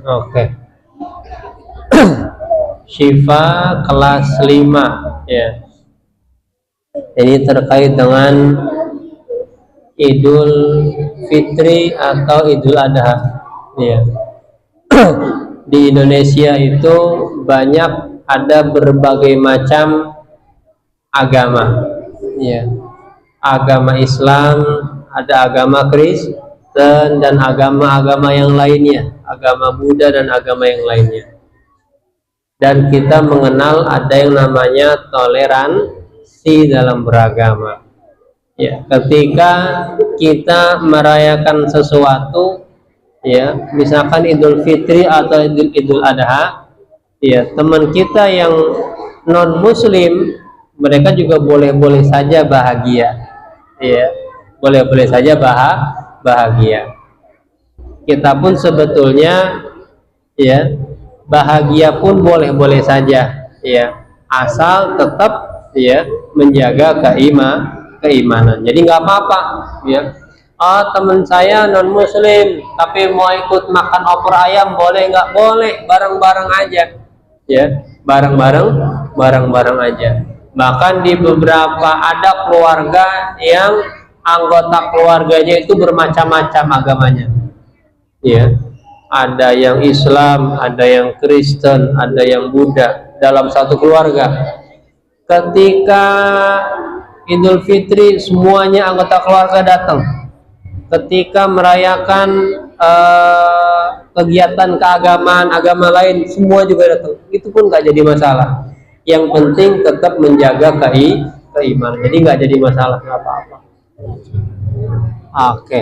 Oke. Syifa kelas 5 ya. Ini terkait dengan Idul Fitri atau Idul Adha ya. Di Indonesia itu banyak ada berbagai macam agama ya. Agama Islam, ada agama Kristen dan agama-agama yang lainnya, agama Buddha dan agama yang lainnya. Dan kita mengenal ada yang namanya toleransi dalam beragama. Ya, ketika kita merayakan sesuatu, ya, misalkan Idul Fitri atau Idul Adha, ya, teman kita yang non Muslim, mereka juga boleh-boleh saja bahagia, ya, boleh-boleh saja bahagia. Kita pun sebetulnya, ya, bahagia pun boleh-boleh saja, ya, asal tetap, ya, menjaga keimanan. Jadi nggak apa-apa, ya. Oh, teman saya non Muslim tapi mau ikut makan opor ayam, boleh nggak? Boleh, bareng-bareng aja, ya, bareng-bareng aja. Bahkan di beberapa ada keluarga yang anggota keluarganya itu bermacam-macam agamanya, ya. Ada yang Islam, ada yang Kristen, ada yang Buddha dalam satu keluarga. Ketika Idul Fitri semuanya anggota keluarga datang. Ketika merayakan kegiatan keagamaan agama lain, semua juga datang. Itu pun nggak jadi masalah. Yang penting tetap menjaga keimanan. Jadi nggak jadi masalah, nggak apa-apa. Oke.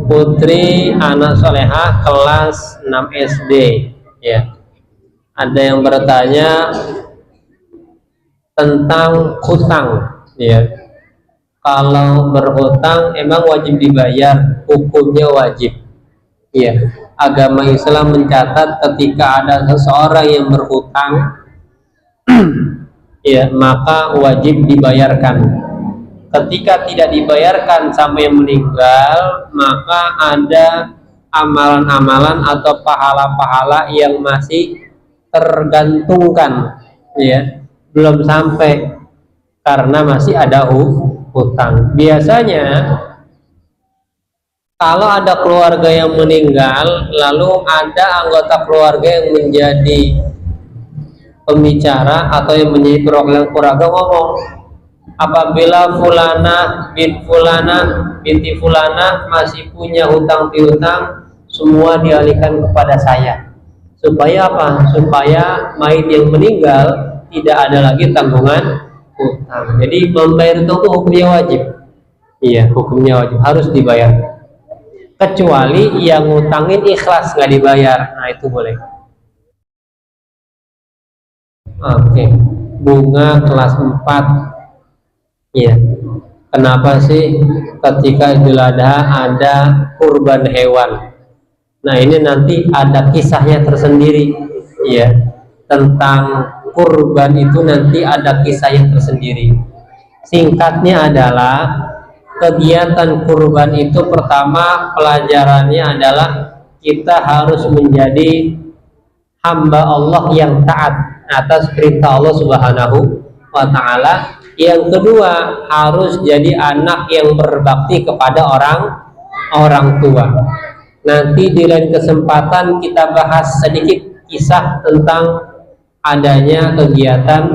Putri anak solehah kelas 6 SD, ya. Ada yang bertanya tentang hutang, ya. Kalau berhutang emang wajib dibayar, hukumnya wajib, ya. Agama Islam mencatat ketika ada seseorang yang berhutang, ya, maka wajib dibayarkan. Ketika tidak dibayarkan sampai meninggal, maka ada amalan-amalan atau pahala-pahala yang masih tergantungkan, ya, belum sampai karena masih ada hutang. Biasanya kalau ada keluarga yang meninggal, lalu ada anggota keluarga yang menjadi pembicara atau yang menjadi perwakilan keluarga ngomong, apabila fulana bin fulana binti fulana masih punya hutang piutang, semua dialihkan kepada saya. Supaya apa? Supaya mayit yang meninggal tidak ada lagi tanggungan hutang. Jadi membayar itu hukumnya wajib. Iya, hukumnya wajib, harus dibayar. Kecuali yang ngutangin ikhlas nggak dibayar, nah itu boleh. Oke. Bunga kelas 4. Iya. Kenapa sih ketika Idul Adha ada kurban hewan? Nah, ini nanti ada kisahnya tersendiri, ya. Tentang kurban itu nanti ada kisahnya tersendiri. Singkatnya adalah kegiatan kurban itu pertama pelajarannya adalah kita harus menjadi hamba Allah yang taat atas perintah Allah Subhanahu wa Ta'ala. Yang kedua, harus jadi anak yang berbakti kepada orang tua. Nanti di lain kesempatan kita bahas sedikit kisah tentang adanya kegiatan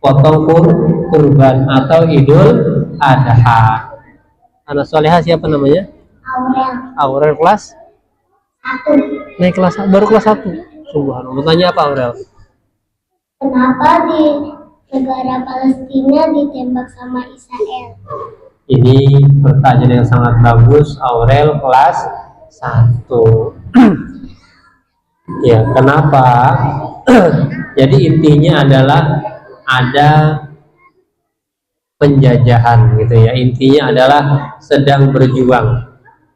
potong kurban atau Idul Adha. Anak soleha siapa namanya? Aurel kelas 1. Naik kelas, baru kelas 1. Subhanallah. Tanya apa Aurel? Kenapa di negara Palestina ditembak sama Israel? Ini pertanyaan yang sangat bagus, Aurel kelas 1. Ya, kenapa? Jadi intinya adalah ada penjajahan gitu ya. Intinya adalah sedang berjuang.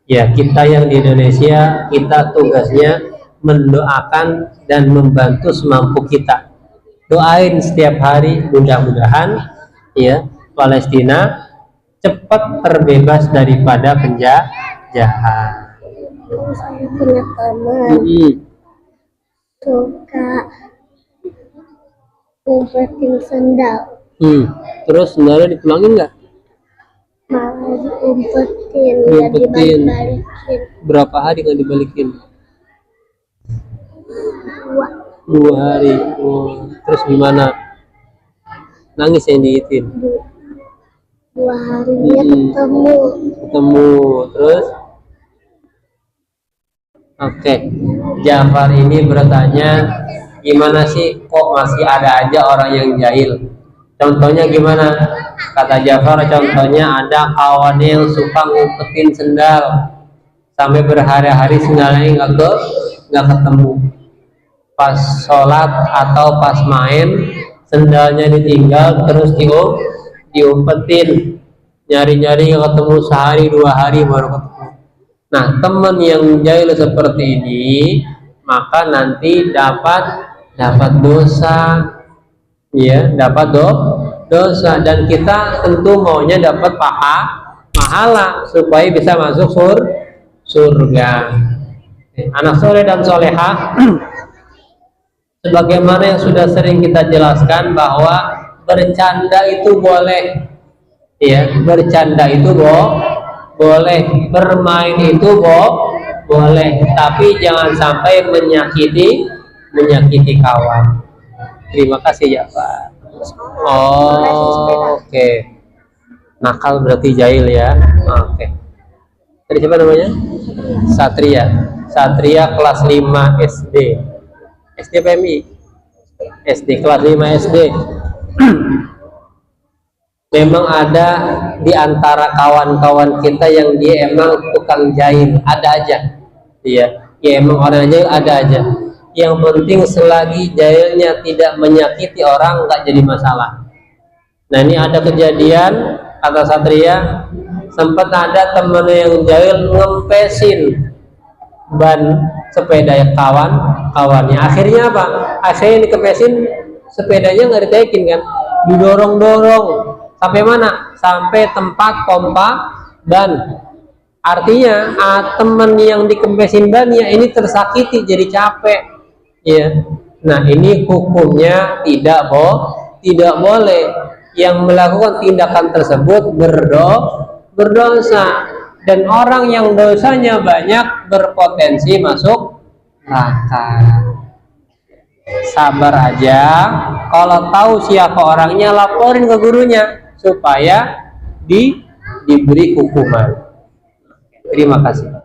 Ya, kita yang di Indonesia, kita tugasnya mendoakan dan membantu semampu kita. Doain setiap hari, mudah-mudahan ya Palestina cepat terbebas daripada penjajahan. Saya punya teman suka umpetin sendal, Terus sendalnya dipulangin nggak? malah diumpetin, nggak Diumpetin. dibalik-balikin. Berapa hari nggak dibalikin? 2 hari. Terus gimana? Nangis yang diitin? 2 harinya ketemu. Terus oke. Jafar ini bertanya, gimana sih kok masih ada aja orang yang jahil? Contohnya gimana? Kata Jafar, contohnya ada kawan yang suka ngumpetin sendal sampai berhari-hari sendalnya nggak ketemu. Pas sholat atau pas main sendalnya ditinggal, terus diumpetin, nyari-nyari nggak ketemu, sehari 2 hari baru ketemu. Nah, teman yang jahil seperti ini maka nanti dapat dosa, ya, dapat dosa, dan kita tentu maunya dapat pahala supaya bisa masuk surga. Anak soleh dan solehah, sebagaimana yang sudah sering kita jelaskan bahwa bercanda itu boleh, ya, bercanda itu boleh, bermain itu boleh, tapi jangan sampai menyakiti kawan. Terima kasih ya Pak. Oke. Nakal berarti jahil ya. Oke. Tadi siapa namanya? Satria kelas 5 SD. SD PMI. SD kelas 5 SD. Memang ada di antara kawan-kawan kita yang dia emang tukang jahil, ada aja. Iya, ya emang orang jahil ada aja. Yang penting selagi jahilnya tidak menyakiti orang, nggak jadi masalah. Nah, ini ada kejadian, kata Satria, sempat ada temen yang jahil ngempesin ban sepeda kawannya. Akhirnya apa? Akhirnya dikepesin, sepedanya nggak ditaikin kan, didorong-dorong. Sampai mana? Sampai tempat pompa ban. Artinya teman yang dikempesin bannya ini tersakiti, jadi capek, ya. Nah, ini hukumnya tidak boleh. Yang melakukan tindakan tersebut berdosa, dan orang yang dosanya banyak berpotensi masuk neraka. Sabar aja, kalau tahu siapa orangnya laporin ke gurunya supaya diberi hukuman. Terima kasih.